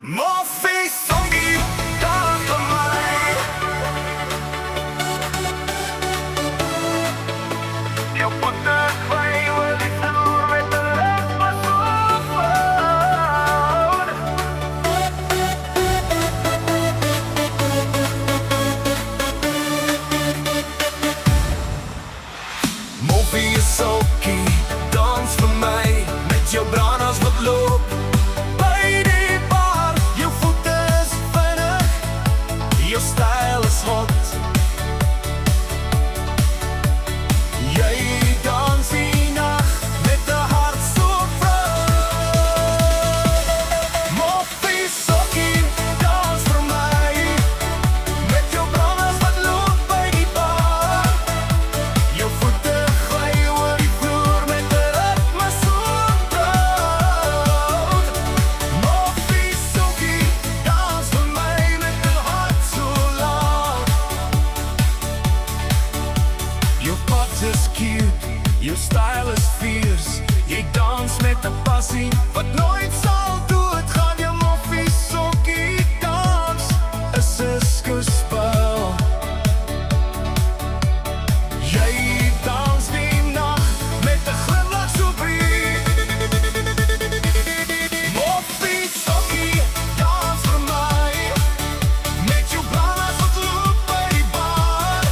Moffie Songie, dans voor mij. Je moet de twee die vloer met de lucht maar zoeken. Moffie Songie, dans voor mij. Met je bruin als wat loop. Your style is hot. Jij dans die nacht met de hart zo vrij. Moffie Songie, dans voor mij. Met je branders wat loopt bij die bar. Je voeten glijden over die vloer met de ritme zo groot. Moffie Songie, dans voor mij met de hart. Your butt is cute, your style is fierce. Je dans met de passie, wat nooit zal doen. Het gaat je Moffie Songie dans. Het is geschspel. Jij dans die nacht met de glimlach zo breed. Moffie Songie, dans voor mij. Met je branders wat loopt bij die bar.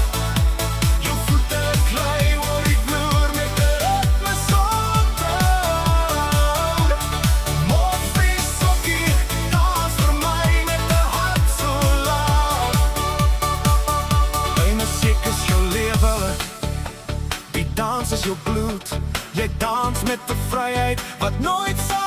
Je voeten glijden over die vloer met de ritme zo groot. Moffie Songie, dans voor mij met de hart zo laag. Bij muziek is je leven, die dans is je bloed. Jij danst met de vrijheid wat nooit zal